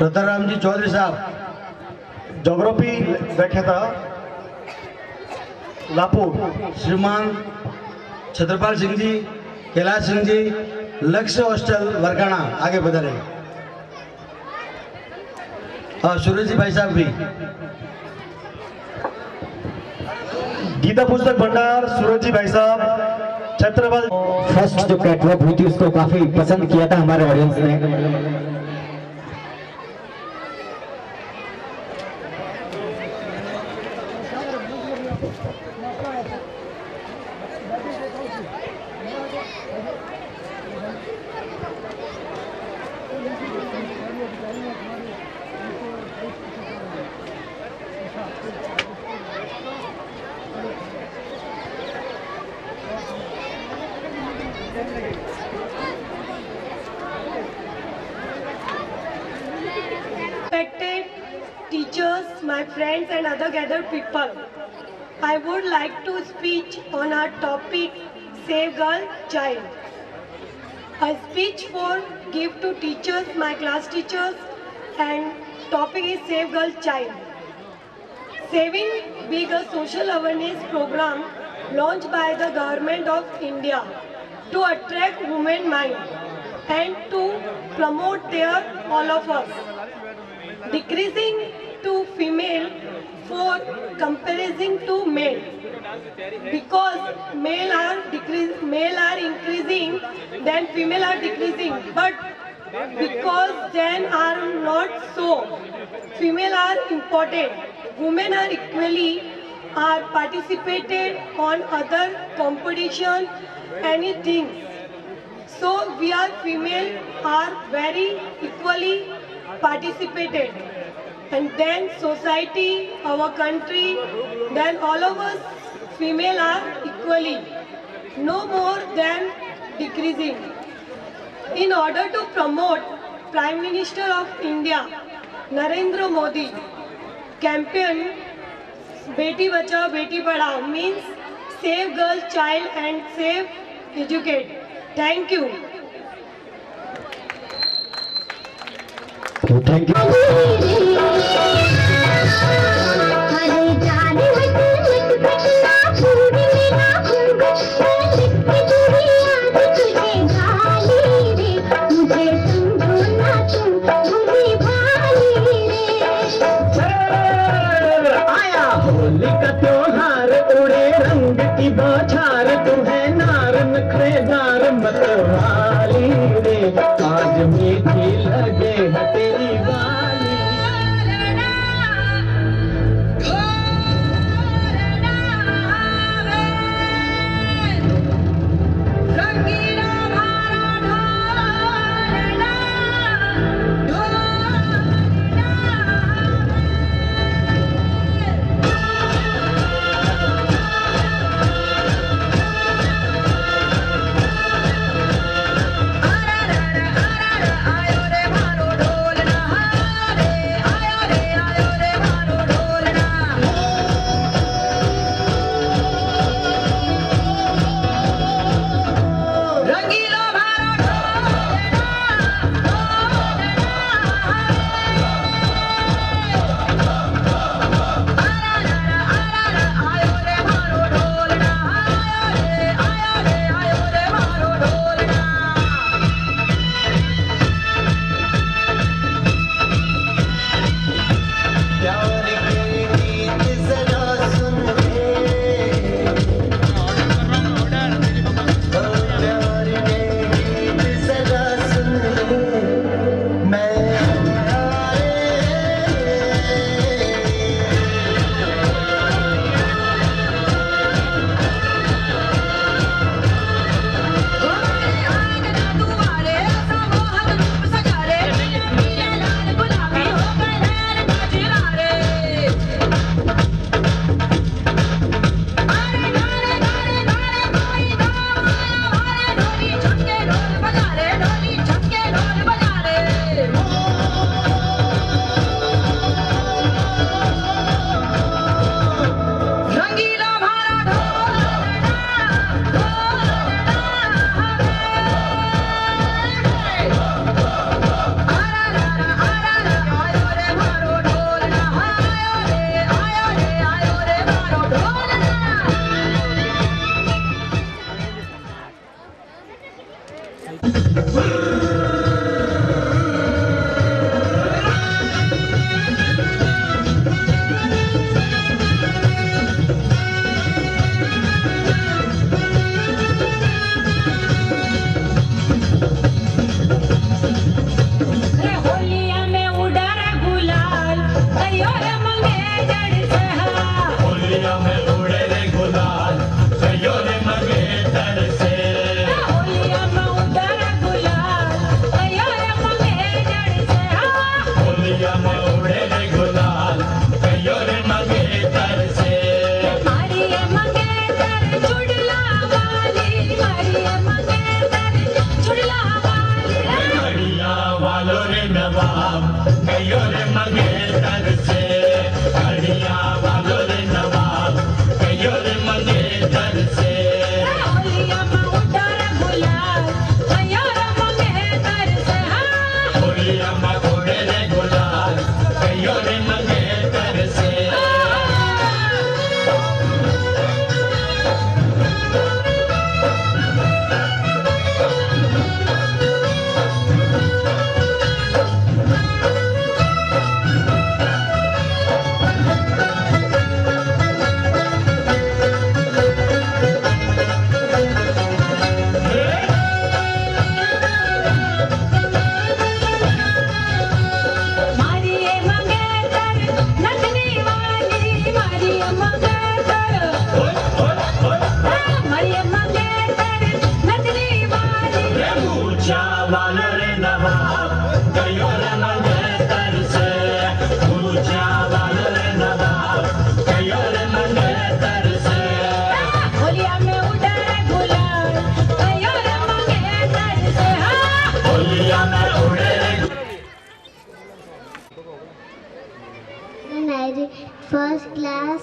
रतनराम जी चौधरी साहब, जोग्राफी व्याख्याता लापुर श्रीमान छत्रपाल सिंह जी, कैलाश सिंह जी, लक्ष्य हॉस्टल वरगाना आगे बढ़े। हाँ, सूरज जी भाई साहब भी। गीता पुस्तक भंडार सूरज जी भाई साहब, छत्रपाल। फर्स्ट जो कैटवॉक हुई थी उसको काफी पसंद किया था हमारे ऑडियंस ने। Respected teachers, my friends and other gathered people, I would like to speak on our topic Save Girl Child. A speech for give to teachers, my class teachers, and topic is Save Girl Child. Saving being a social awareness program launched by the government of India to attract women mind and to promote their all of us. Decreasing to female for comparison to male, because male are increasing, then female are decreasing, but because then are not so, female are important, women are equally are participated on other competition, anything. So we are female are very equally participated, and then society, our country, then all of us female are equally, no more than decreasing. In order to promote Prime Minister of India Narendra Modi campaign Beti Bachao Beti Padhao, means save girl child and save educate. Thank you. Thank you. आज मीठी लगे है तेरी वाली। आयो रे मारो कयो रे मंगेतर से हड़िया वालो रे नवाब कयो रे मंगेतर से होलिया में उड़र गुलाल कयो रे मंगेतर से होलिया में उड़े रे गुलाल कयो रे मंगेतर से मारिए मंगेतर नचने वाली मारिए मंगेतर मारिए मंगेतर नचने वाली ऊंचा वालो रे नवाब कयो रे मंगेतर से ऊंचा वालो रे नवाब कयो रे मंगेतर से होलिया में उड़र गुलाल कयो रे मंगेतर से होलिया में उड़े रे When I read first class,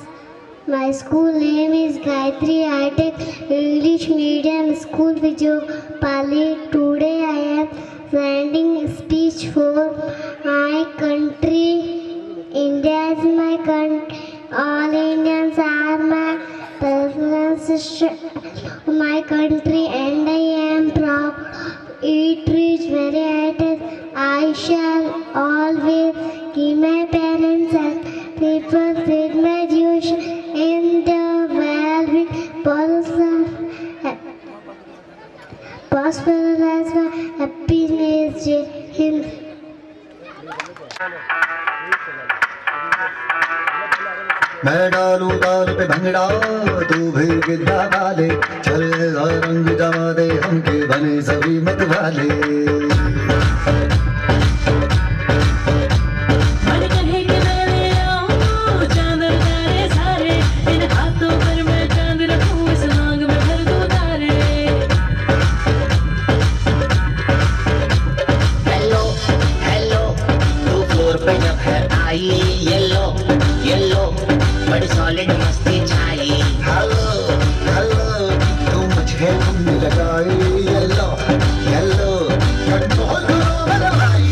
my school name is Gayatri High-Tech English Medium School, Vijayapali. Today I am sending speech for my country. India is my country. All Indians are my my country, and I am proud. It is very high. I shall always keep my parents and people with my Jewish in the well-being prosper as my happiness. Him. मैं डालू ताल पे भंगड़ा तू भी गिद्दा वाले चल रंग जमा दे हमके बने सभी मत वाले मन कहे कि मैं आऊं चांद तारे सारे इन हाथों पर मैं चांद रखूं इस मांग में भर दूं तारे हेलो हेलो तू फ्लोर पे जब है आई येलो येलो बड़ी सॉलिड मस्ती छाई हेलो हेलो तू मुझे घूमने लगाई येलो येलो कंट्रोल करो मेरे भाई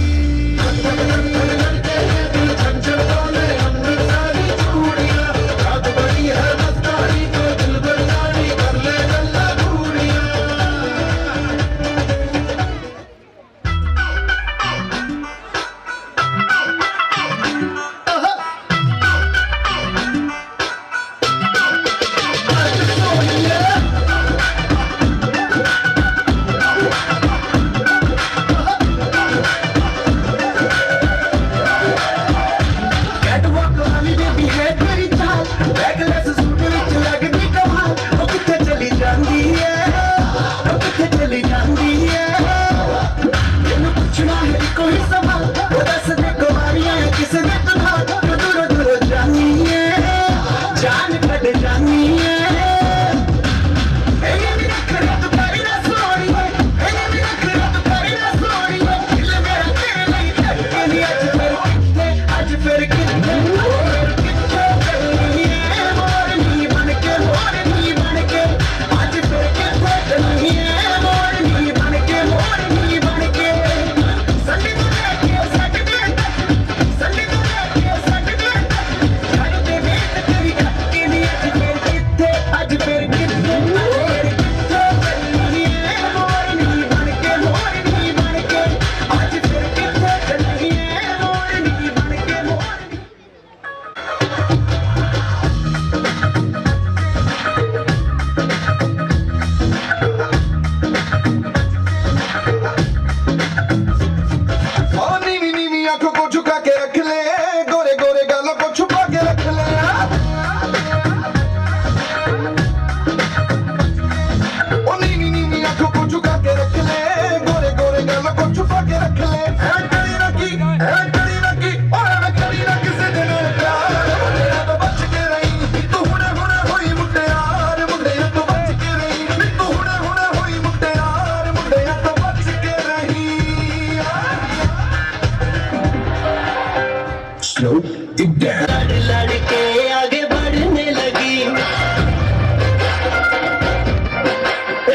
लड़के आगे बढ़ने लगी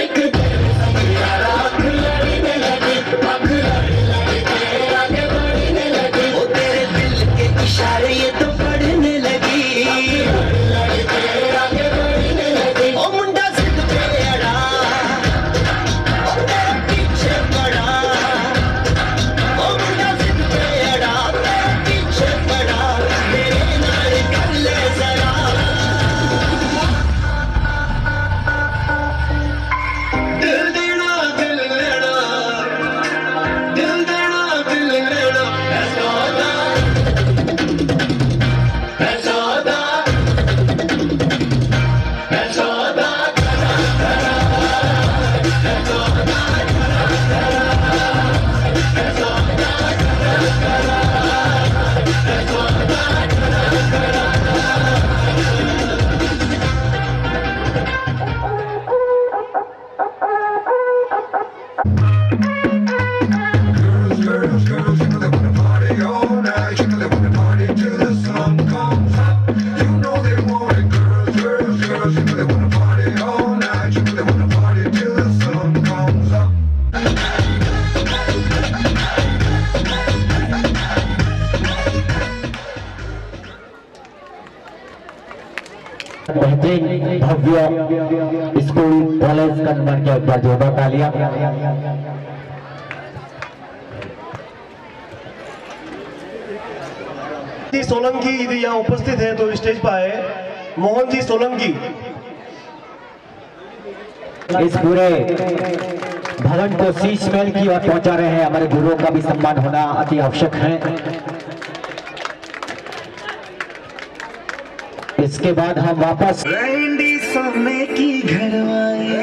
एक आँख लड़ने लगी आगे बढ़ने लगी वो तेरे दिल के इशारे ये तो पढ़ने लगी आगे बढ़ने लगी ओ मुंडा जिद पे अड़ा ओ तेरे पीछे पड़ा ओ मुंडा जिद पे अड़ा तेरे पीछे पड़ा मेरे नाल कर ले जरा दिल देना दिल लेना दिल देना दिल लेना ऐसा होता बेहतरीन भव्य स्कूल कॉलेज का निर्माण किया गया जोरदार तालियां। जी सोलंकी यदि यहाँ उपस्थित है तो स्टेज पर आए। मोहन जी सोलंकी इस पूरे भवन को शीश महल की ओर पहुंचा रहे हैं। हमारे गुरुओं का भी सम्मान होना अति आवश्यक है। इसके बाद हम वापस सामने की घरवाई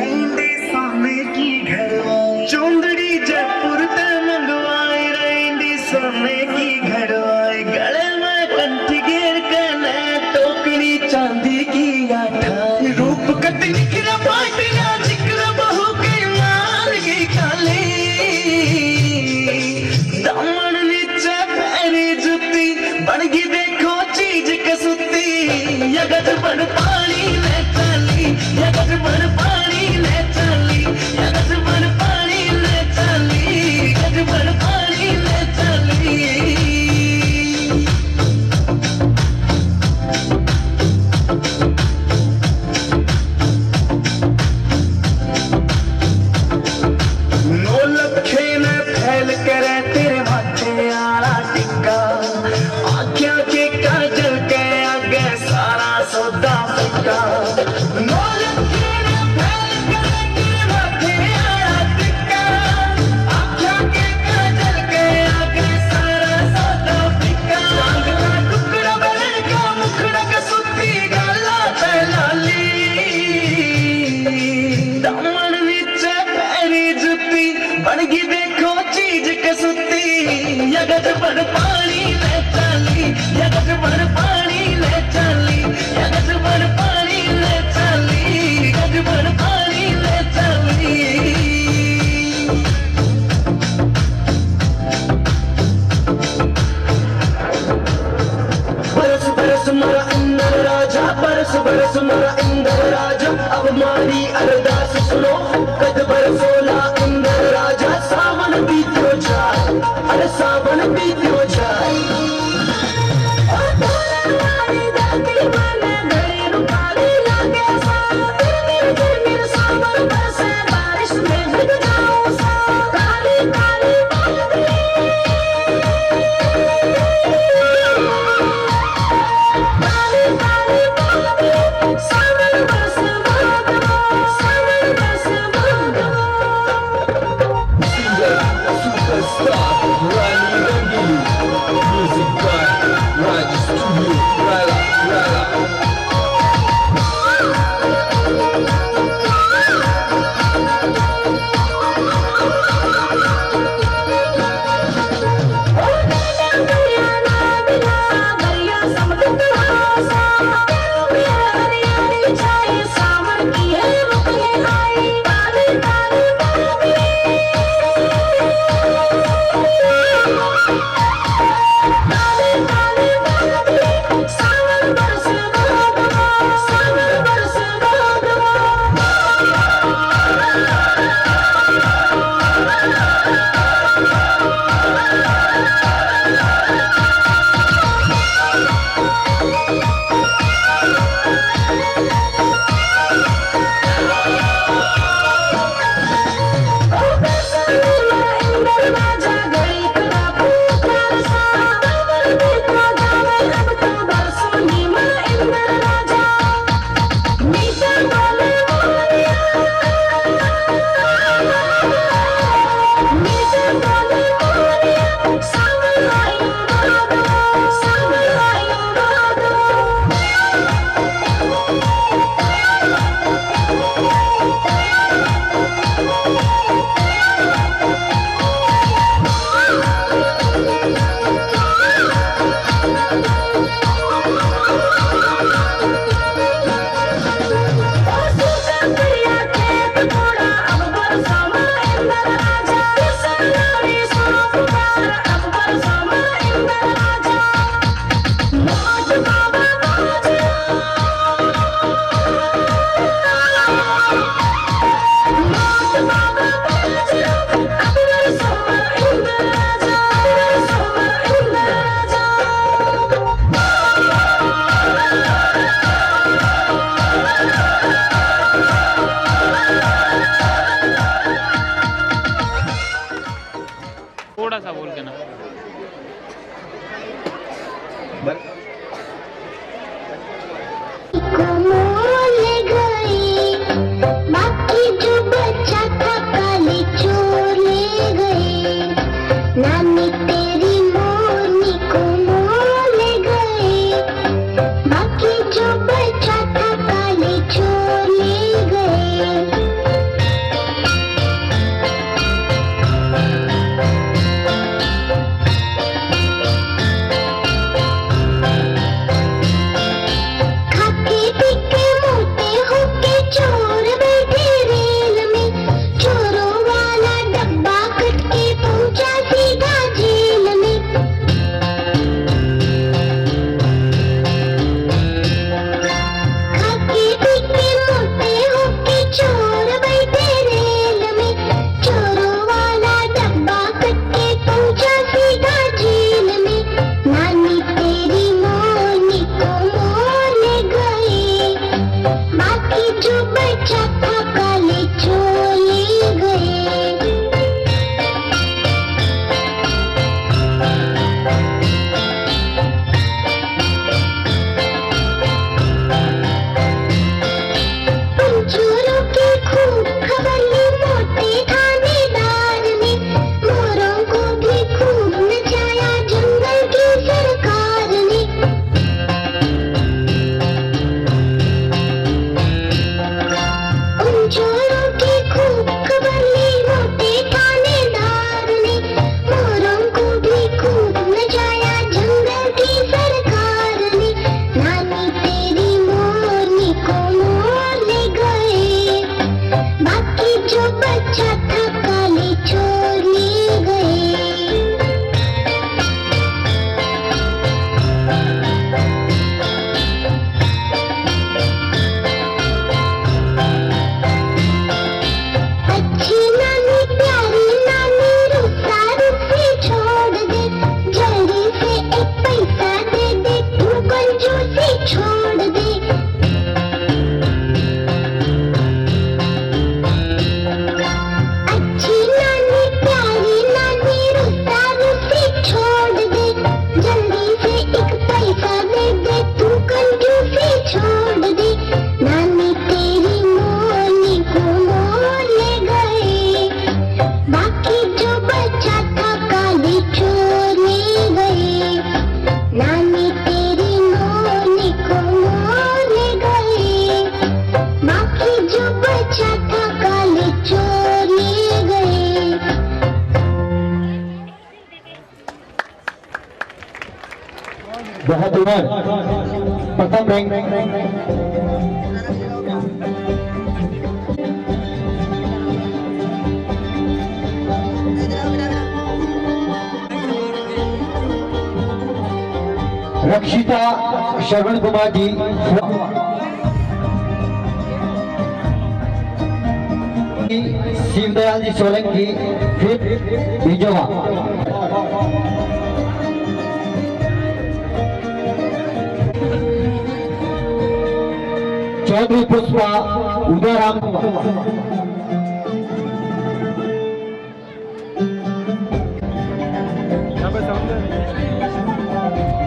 चौंदड़ी जयपुर ते मंगवाई रेंडी सोने की घरवाई गले में कंठी घेर के ने टोकरी चांदी की आठाई रूप कट निखरा पाटिया जिक्र बहू के माल की खाली दामन नीचे पैरी जुती बन गई देखो चीज कसुती यगज बन पानी ले चली यगज बन पानी ले चली यगज बन पानी ले चली यगज बन पानी ले चली नो लखे ने फैल करे तेरे माथे आला टिक्का आँखियाँ के काजल के आगे सारा सौदा फिक्का नो लखे ने फैल करे तेरे माथे आला टिक्का आँखियाँ के काजल के आगे सारा सौदा फिक्का चांद का टुकड़ा बन का मुखड़ा का सुती गाला लाली दामन नीचे पैरी जुती बन गई देखो चीज कसुती यगज बन पानी ले चली यगज बन पानी ले चली यगज बन पानी ले चली यगज बन पानी ले चली बरस बरस मरा इंदर राजा बरस बरस मरा इंदर राजा अब मारी अरदास सुनो कद बरसोला इंदर राजा सावन बीत्यो जाए अरे सावन बीत्यो जाए को मोल गए, बाकी जो बचा था काले चोर ले गए। नानी तेरी मोरनी को मोल गए, बाकी जो बचा था काले चोर ले गए। खाके पीके मोटे होके चोर बैठे रेल में, चोरों वाला डब्बा कट के पहुंचा सीधा जेल में। खाके पीके मोटे होके चोर बैठे रेल में, चोरों वाला डब्बा कट के पहुंचा सीधा जेल में। नानी तेरी मोरनी को मोल गए, बाकी जो बचा था काले चोर ले गए। उन चोरों की खूब खबर ली मोटे थानेदार ने, मोरों को भी खूब नचाया जंगल की सरकार ने। उन चोरों की खूब खबर ली मोटे थानेदार ने, मोरों को भी खूब नचाया जंगल की सरकार ने। नानी तेरी मोरनी को मोल गए, बाकी जो बचा था काले चोर ले गए। अच्छी नानी प्यारी नानी रुस्सा रुस्सी छोड़ दे, जल्दी से एक पैसा दे दे तू कंजूसी छोड़ दे। अच्छी नानी प्यारी नानी रुस्सा रुस्सी छोड़ दे, जल्दी से एक पैसा दे दे तू कंजूसी छोड़ दे। नानी तेरी मोरनी को मोल गए, बाकी जो बचा था काले चोर ले गए। नानी तेरी मोरनी को मोल गए, बाकी जो बचा था काले चोर ले गए। बहुत उम्र प्रथम रैंक रक्षिता श्रवण कुमार जी, शिवदयाल जी सोलंकी, फिर बिजोवा। चौधरी पुष्पा उदयराम,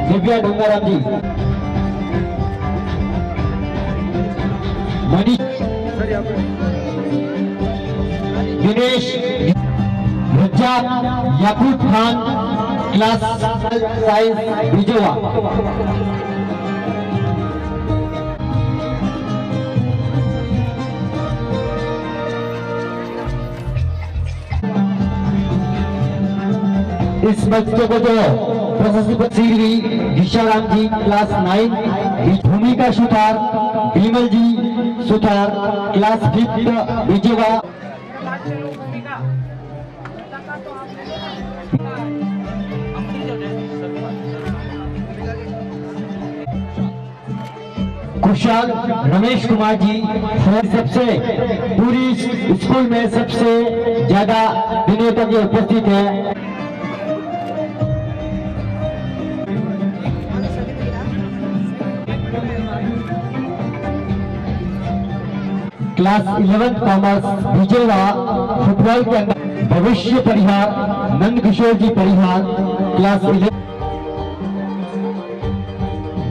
दिव्या डोंगराम जी, मनीष, दिनेश, रज्जाक, याकूब खान, क्लास साइज बिजोवा। इस बच्चे को जो प्रशस्ति पत्र हुई विशाराम जी क्लास 9, भूमिका सुथार, विमल जी सुथार क्लास 5 विजयवा। कुशाल रमेश कुमार जी सबसे पूरी स्कूल में सबसे ज्यादा दिनों तक ये उपस्थित है। क्लास 11 कॉमर्स विजयवा फुटबॉल के अंदर भविष्य परिहार नंद किशोर जी परिहार क्लास 11।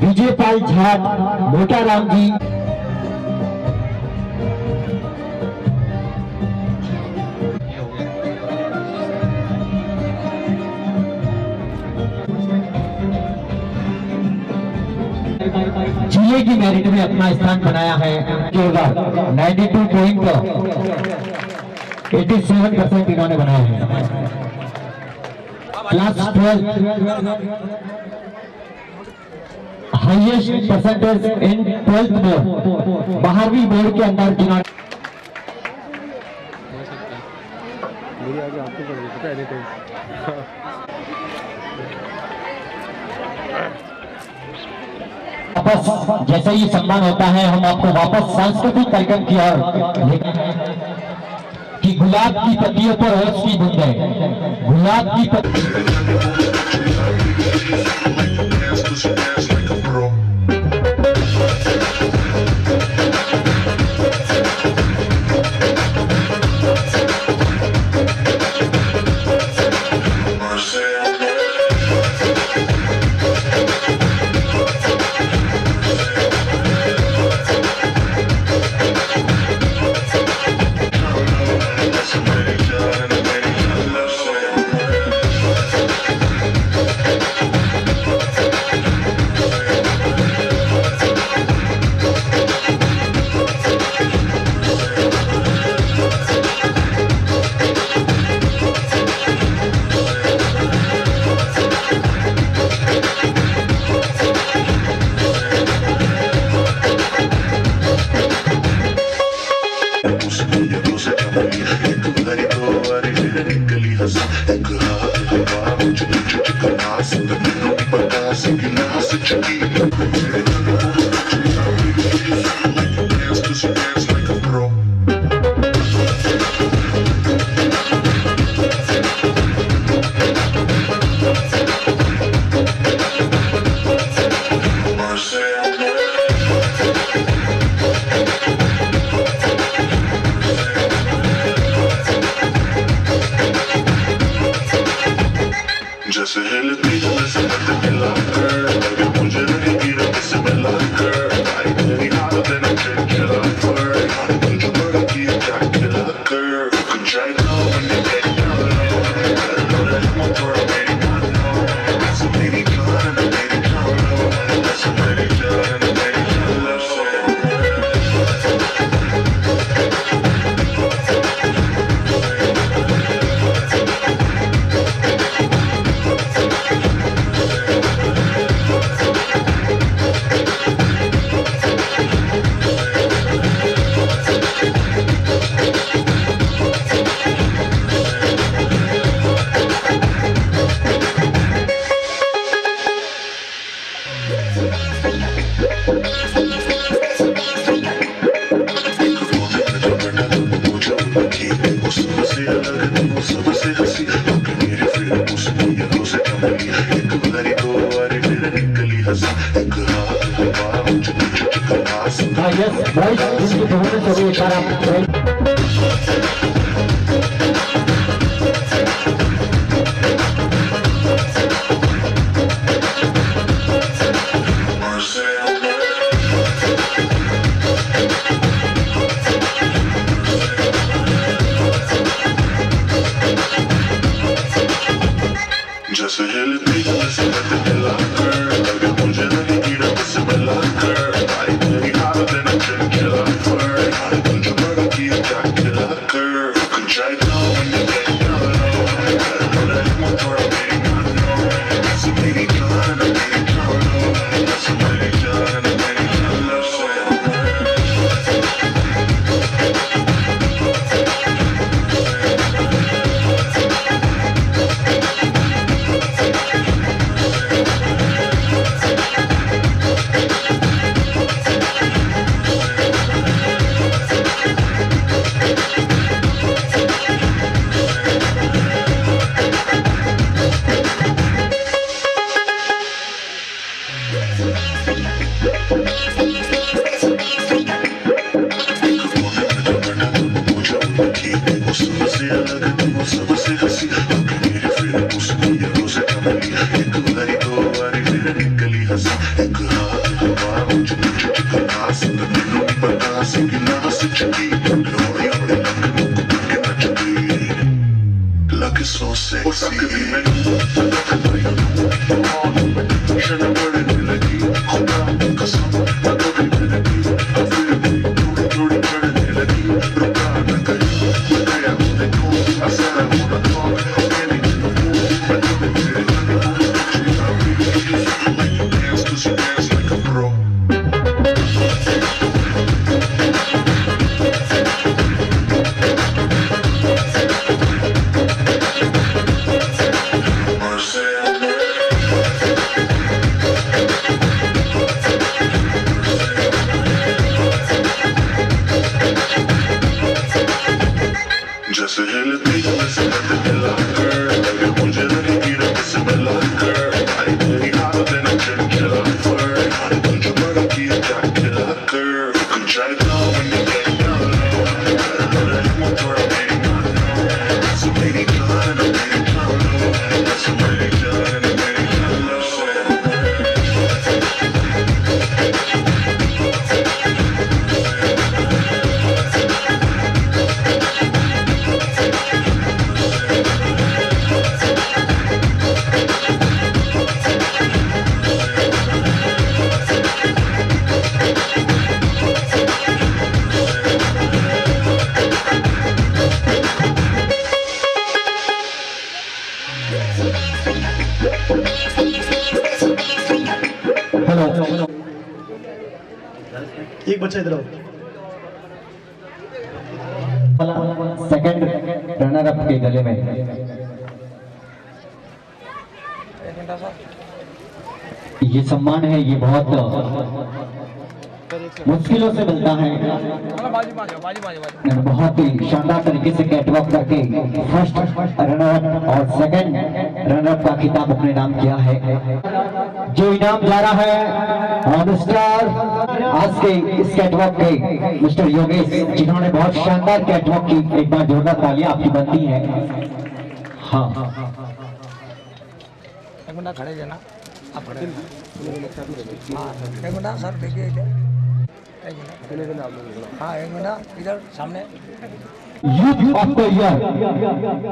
विजय पाल झाट मोटा राम जी। जिले की मेरिट में अपना स्थान बनाया है केवल 92.87% इन्होंने बनाया है। Class 12 highest percentage in 12th में 12वीं बोर्ड के अंदर जिन्होंने वापस जैसे ही सम्मान होता है हम आपको वापस सांस्कृतिक कार्यक्रम की ओर कि गुलाब की पत्तियों पर ओस की बूंदें, गुलाब की सबसे हंसी मेरे फिर उस रोज़े कमली एक बारी दो बारी फिर गली हंसा एक हाथ हवा मुझे कुछ चिकना संग मैनू नहीं पता सी गिलास चली लोरी अपने लग के नचदी लग सो सेक्सी मैनू शर्म बढ़ने लगी खुदा कसम मैं कभी भी नहीं फिर भी थोड़ी थोड़ी बढ़ने लगी रुका न कहीं मैं गया हूँ देखो असर हूँ न तो मैंने मैं तुम्हें तेरे dance 'cause you dance like a pro. जैसे हिलती है वैसे मैं हिला कर अगर मुझे लगेगी ना वैसे मैं ला कर आई तेरी हाथ देना चिड़चिड़ा फर तुझे बड़ा किया क्या खिला कर कुछ जाएगा when you get down low थोड़ा मेरी मानो ऐसे मेरी जान ऐसे मेरी जान मेरी जान एक बच्चा इधर आओ। सेकंड रनर अप के गले में ये सम्मान है, ये बहुत मुश्किलों से मिलता है। बहुत ही शानदार तरीके से कैटवॉक करके फर्स्ट रनर अप और सेकंड रनर अप का खिताब अपने नाम किया है। जो इनाम जा रहा है ऑन स्टार आज के इस कैटवॉक के मिस्टर योगेश, जिन्होंने बहुत शानदार कैटवॉक की। एक बार जोरदार तालियां आपकी बनती है। हाँ खड़े जाना आप खड़े एक मिनट सर देखिए हाँ एक मिनट इधर सामने youth of the year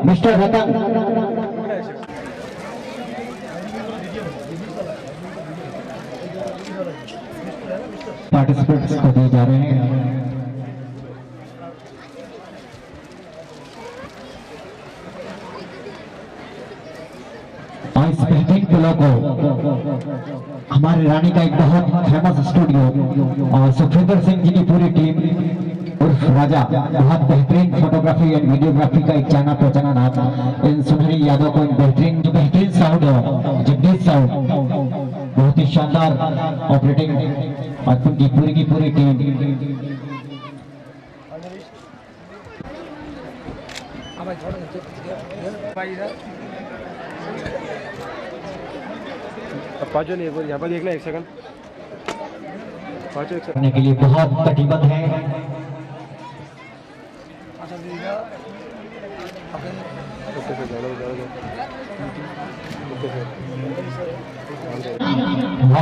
mister Ratan participants को दिए जा रहे हैं। इस बेहतरीन पुलों को हमारे रानी का एक बहुत फेमस स्टूडियो और सुखविंदर सिंह जी की पूरी टीम उर्फ राजा बहुत बेहतरीन फोटोग्राफी एंड वीडियोग्राफी का एक चैनल पहचाना नाम इन सुनहरी यादों को बेहतरीन साउंड हो जगदीश साउंड बहुत ही शानदार ऑपरेटिंग और उनकी पूरी की पूरी टीम। पाँचों नहीं, यहाँ पर देखना एक सेकंड। पाँचों एक करने के लिए बहुत कटिबद्ध है।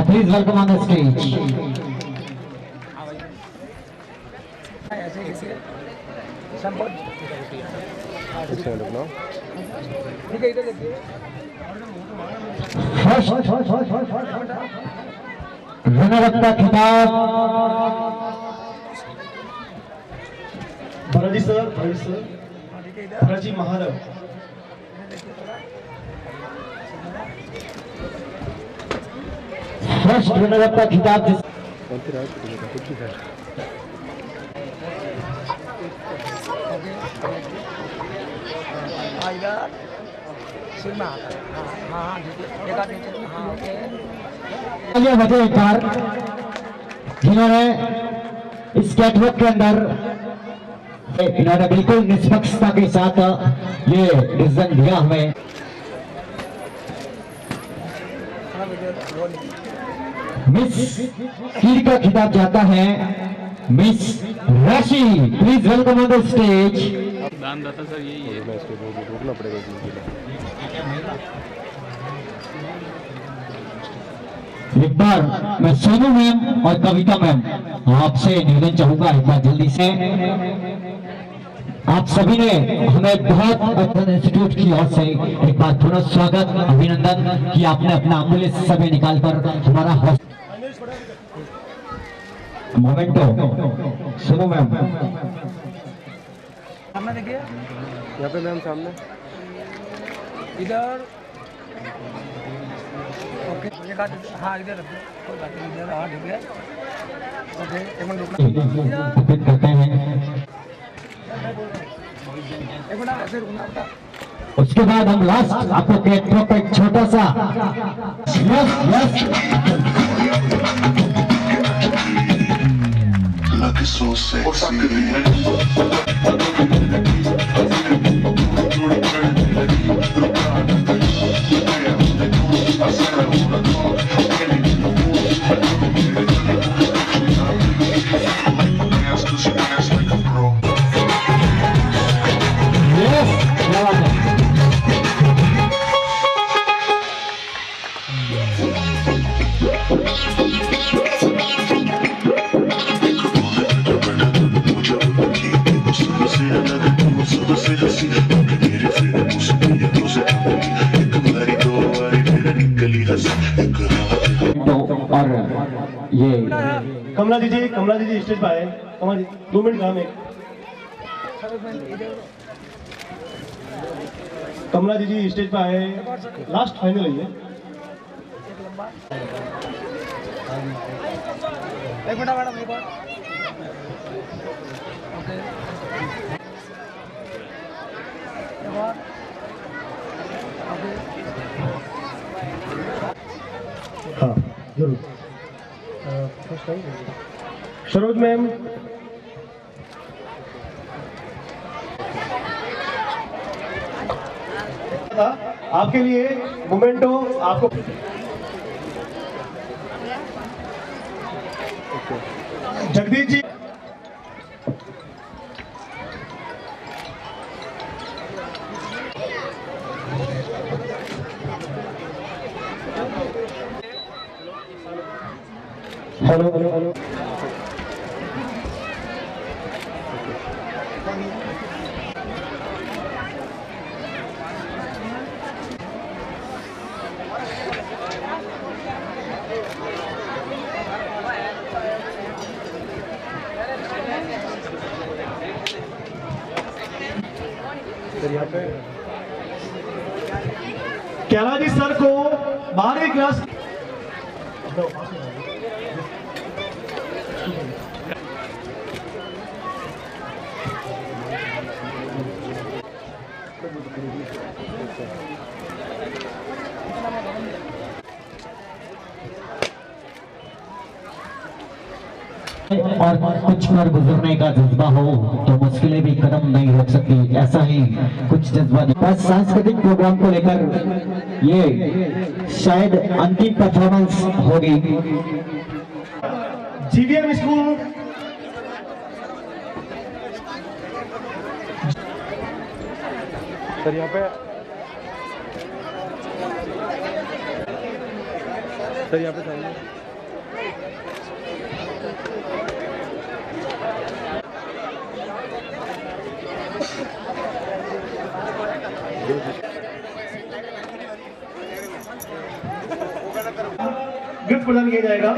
Please welcome on the stage. ठीक है इधर देखिए रनर अप का खिताब भराजी सर, भराजी महादेव। फर्स्ट रनर अप का खिताब जिस वजह एक बार जिन्होंने इस कैटवॉक के अंदर इन्होंने बिल्कुल निष्पक्षता के साथ ये डिसीजन दिया हमें। मिस कीर का खिताब जाता है miss Rashi. Please welcome on the stage. दानदाता सर यही है। मैं इसको रोकना पड़ेगा। एक बार मैं सोनू मैम और कविता मैम आपसे निवेदन चाहूंगा, एक बार जल्दी से। आप सभी ने हमें बहुत इंस्टीट्यूट की ओर से एक बार पुनः स्वागत, अभिनंदन कि आपने अपना अमूल्य समय निकालकर हमारा मोमेंटो। सुनो मैम, सामने देखिए, यहाँ पे मैम सामने इधर। ओके, ये काट, हाँ इधर रखिए, कोई बात नहीं, इधर, हाँ ठीक है। ओके, एक मिनट रुकना, अर्पित करते हैं। एक मिनट ऐसे रुकना बेटा। उसके बाद हम लास्ट आपको केक पे एक छोटा सा yes yes Like it's so sexy. और ये कमला दीदी स्टेज पे आए। कमला जी 2 मिनट काम है। कमला दीदी स्टेज पे आए, लास्ट फाइनल है ये। एक मिनट मैडम, एक बार। ओके, एक बार। हाँ जरूर। सरोज मैम, आपके लिए मोमेंटो आपको Jagdish ji. Hello hello hello. कैला जी सर को 12वीं क्लास और कुछ पर गुजरने का जज्बा हो तो मुश्किलें भी कदम नहीं रोक सकती, ऐसा ही कुछ जज्बा। बस सांस्कृतिक प्रोग्राम को लेकर ये शायद अंतिम परफॉर्मेंस होगी। जीवीएम स्कूल सर यहाँ पे, सर यहाँ पे सामने। गिफ्ट प्रदान किया जाएगा।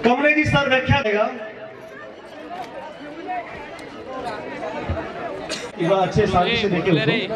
कमले जी सर व्याख्या देगा। अच्छे शांति से देखिए।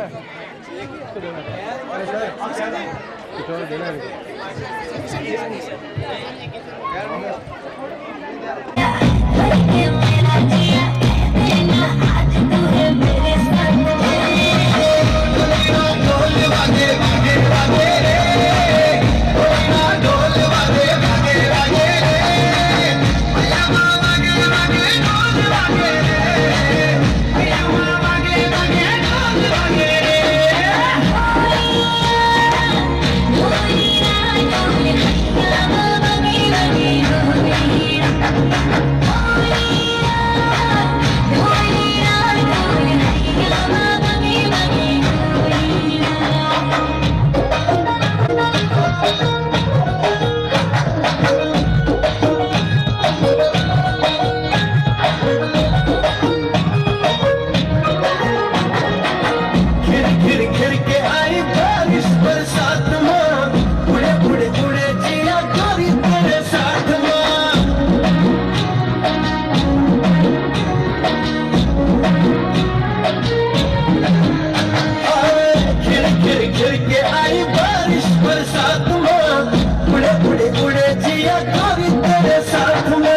उड़े उड़े जिया कभी तेरे साथ में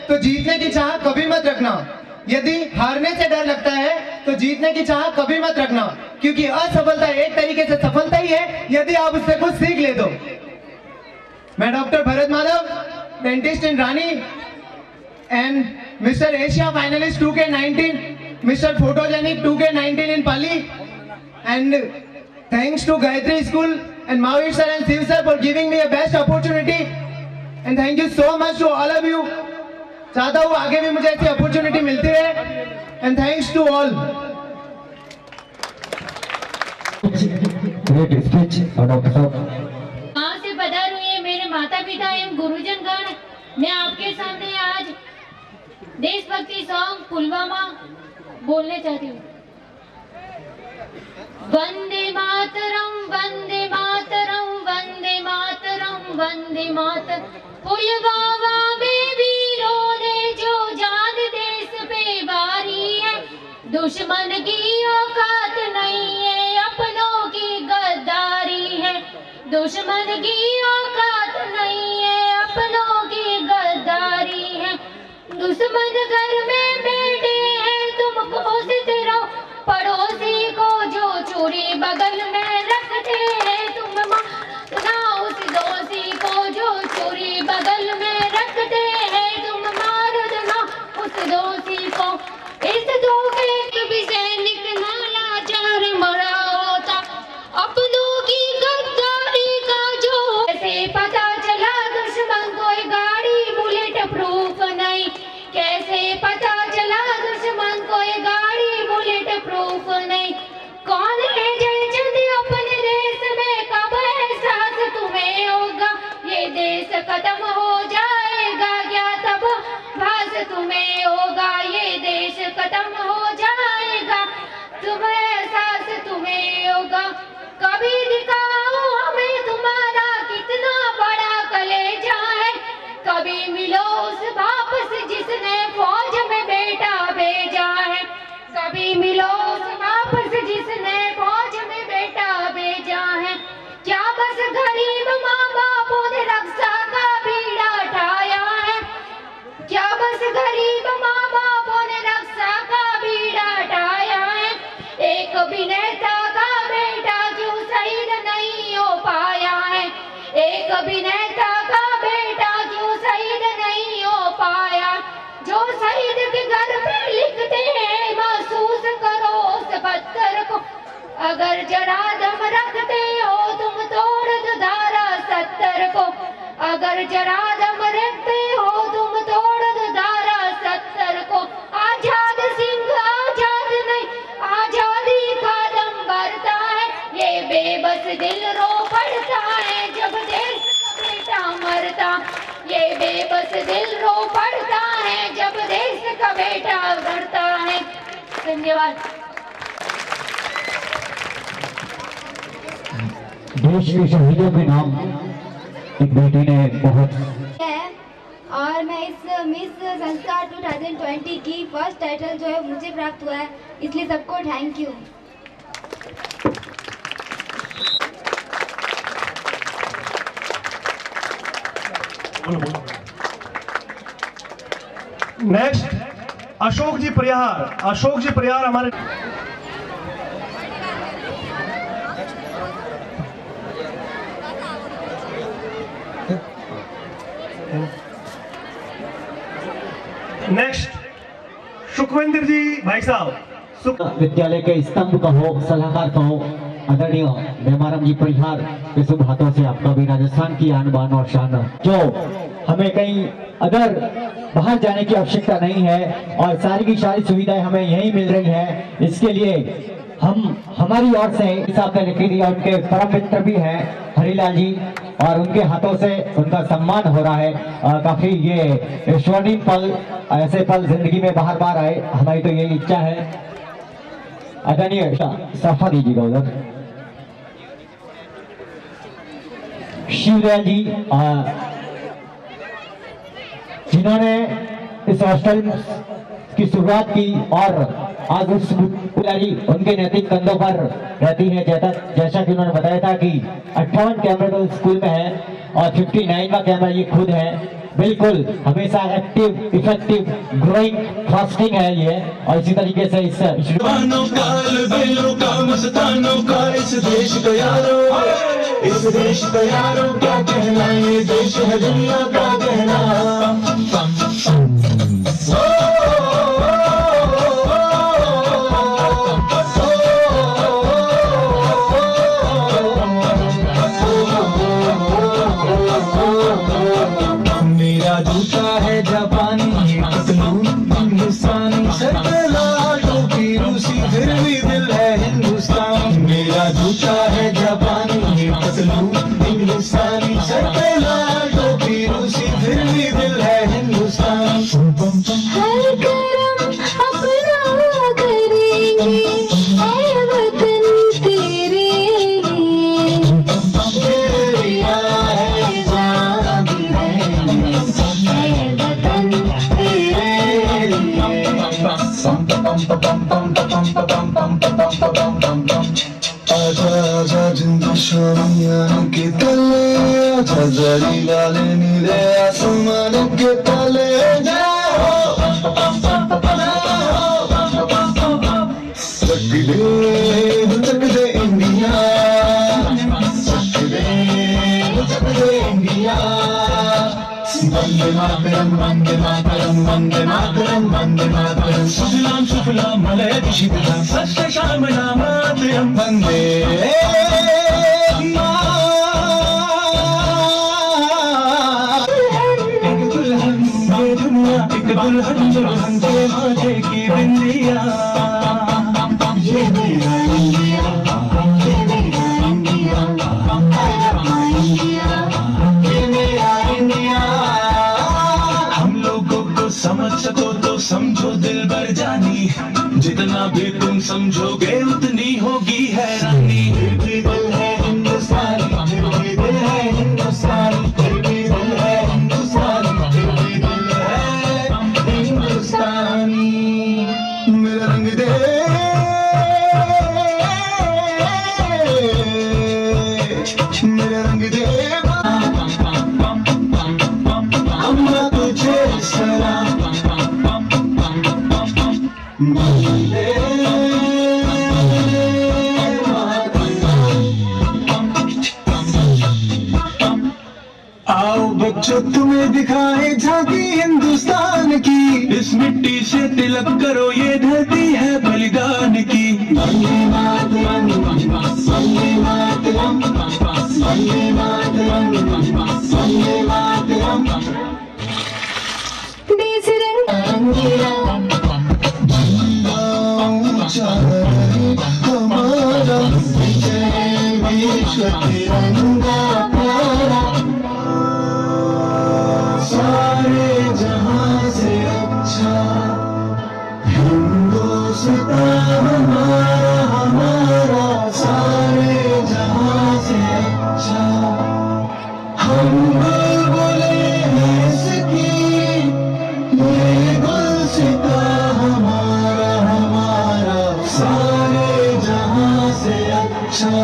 तो जीतने की चाह कभी मत रखना। यदि हारने से डर लगता है तो जीतने की चाह कभी मत रखना, क्योंकि असफलता एक तरीके से सफलता ही है यदि आप उससे कुछ सीख ले तो। मैं doctor Bharat Madhav, dentist in Rani and mister Asia finalist 2K19, mister photogenic 2K19 in Pali, and thanks to Gayatri School and Mahavir sir and Shiv sir for giving me a best opportunity, and thank you so much to all of you. चाहता हूँ आगे भी मुझे ऐसी opportunity मिलती रहे, and thanks to all. Great speech, doctor साहब। कहाँ से पधार हुए मेरे माता पिता एवं गुरुजन गण, मैं आपके सामने आज देशभक्ति सॉन्ग पुलवामा बोलने चाहती हूँ। वंदे मातरम वंदे मातरम वंदे मातरम वंदे मातरम, पुलवामा में वीरों ने जो जान देश पे वारी है, दुश्मन की औकात नहीं है, अपनों की गद्दारी है। दुश्मन की औकात नहीं है, अपनों की गद्दारी है। दुश्मन घर में बैठे हैं, तुम कोसते रहो पड़ोसी को जो चोरी बगल में रखते हैं। तुम मारना उस दोषी को जो चोरी बगल में रखते हैं। तुम मार देना उस दोषी को। इस धोखे भी सैनिक ना लाचार मरा होता, अपनों की गद्दारी का जो कैसे पता चला दुश्मन कोई गाड़ी बुलेट प्रूफ नहीं। कैसे पता चला दुश्मन कोई गाड़ी बुलेट प्रूफ नहीं। कौन है जयचंद अपने देश में, कब एहसास तुम्हें होगा ये देश खत्म हो जाएगा क्या, तब भास तुम्हें होगा ये देश खत्म हो जाएगा, तुम्हें एहसास तुम्हें होगा। कभी दिखाओ हमें तुम्हारा कितना बड़ा कलेजा है, कभी मिलो उस बाप से जिसने फौज में बेटा भेजा है। कभी मिलो उस बाप से जिसने फौज में बेटा भेजा है। क्या बस गरीब माँ बापों ने रक्षा का बीड़ा उठाया है। क्या बस गरीब माँ बापों ने रक्षा का बीड़ा उठाया है। एक भी नेता का बेटा क्यों शहीद नहीं हो पाया है। एक भी नेता का बेटा क्यों शहीद नहीं हो पाया। जो शहीद के घर में लिखते हैं महसूस करो उस पत्थर को, अगर जरा दम रखते हो तुम तोड़ दो धारा 70 को। अगर जरा दम रखते हो तुम तोड़ दो धारा 70 को। आजाद सिंह आजाद नहीं, आजादी का दम भरता है, ये बेबस दिल रो पड़ता है जब देश का बेटा मरता। ये बेबस दिल रो पड़ता है जब देश का बेटा मरता है। धन्यवाद। देश के शहीदों के नाम एक बेटी ने बहुत है, और मैं इस मिस संस्कार 2020 की फर्स्ट टाइटल जो है मुझे प्राप्त हुआ है, इसलिए सबको थैंक यू। नेक्स्ट अशोक जी परिहार। अशोक जी परिहार हमारे नेक्स्ट सुखविंदर जी भाई साहब। विद्यालय के स्तंभ कहो, सलाहकार कहो, आदरणीय मेमाराम जी परिहार के शुभ हाथों से आपका भी राजस्थान की आन बान और शान, जो हमें कहीं अगर बाहर जाने की आवश्यकता नहीं है और सारी की सारी सुविधाएं हमें यहीं मिल रही है। इसके लिए हम हमारी ओर से हिसाब से लिखी दी, उनके परम मित्र भी हैं हरिलाल जी, और उनके हाथों से उनका सम्मान हो रहा है। काफी ये स्वर्णिम पल, ऐसे पल जिंदगी में बार बार आए, हमारी तो यही इच्छा है। आदरणीय सफा दीजिएगा उधर शिवदयाल जी, जिन्होंने इस हॉस्टल की शुरुआत की और आज उस पुजारी उनके नैतिक कंधों पर रहती है। जैसा कि उन्होंने बताया था कि 58 कैमरे तो स्कूल में है और 59वां कैमरा ये खुद है। बिल्कुल हमेशा एक्टिव, इफेक्टिव, ग्रोइंग, फास्टिंग है ये, और इसी तरीके से इस देश का यारो क्या कहना, ये देश है दुनिया का कहना। मेरा जूता है जापानी, पतलून हिंदुस्तानी, सर पे लाल टोपी रूसी, फिर भी दिल है हिंदुस्तानी। मेरा जूता है जापानी, पतलून हिंदुस्तानी, सर पे लाल टोपी रूसी, फिर भी दिल है हिंदुस्तानी। हर करम अपना करेंगे, ऐ वतन तेरे लिए, तेरिया है जान है, ऐ वतन तेरे लिए। आजा आजा जिंदू शामियान के तले, आजा जरी वाले नीले आसमान के तले। चक दे इंडिया, चक दे इंडिया। वंदे मातरम, वंदे मातरम, वंदे मातरम, वंदे मातरम। सुफलाम सुफलाम मलयज शीतलाम, सत्य श्यामला मातरम। वंदे एक दुल्हन ये दुनिया, एक दुल्हन दुल्हन के माथे की बिंदिया। ये मेरा इंडिया, ये मेरा इंडिया, ये मेरा इंडिया। हम लोगों को समझ सको तो समझो दिल भर जानी, जितना भी तुम समझोगे उतनी होगी हैरानी। फिर भी दिल है हिंदुस्तानी, फिर भी दिल है हिंदुस्तानी, फिर भी दिल है हिंदुस्तानी, फिर भी दिल है हिंदुस्तानी। मेरा रंग दे, मेरा रंग दे अम्मा तुझे सलाम। आओ बच्चों तुम्हें दिखाए झांकी हिंदुस्तान की, इस मिट्टी से तिलक करो ये धरती है बलिदान की। वंदे मातरम, वंदे मातरम, वंदे मातरम, वंदे मातरम। देश रंगीला हमारा विजय विश्व तिरंगा प्यारा, सारे जहां से अच्छा हिंदुस्तान हमारा, हमारा सारे जहां से अच्छा। हम बुलबुले हैं इसकी, ये गुलसिता हमारा, हमारा सारे जहां से अच्छा।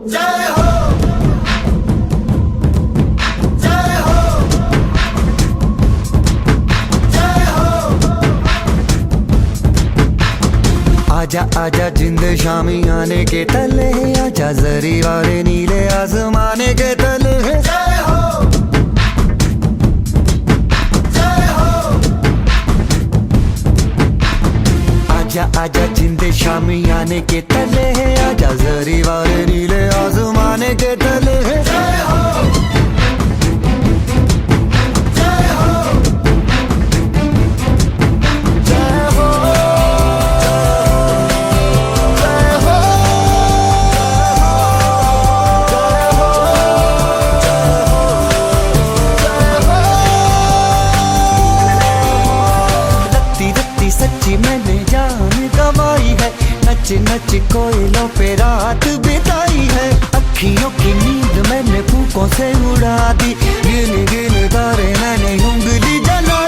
जय हो, जय हो, जय हो। आजा आजा जिंद शामी आने के तले, आजा जरी वाले नीले आसमाने के तले। जय हो, जय हो, आजा आजा जिंदे शामी आने के तले है, आजा जरी वाले नीले आसमाने के तले है। सच्ची मैंने जान गवाई है, नच नच कोयलों पे रात बिताई है। अखियों की नींद मैंने फूकों से उड़ा दी, गिन गिन तारे मैंने उंगली जलाई।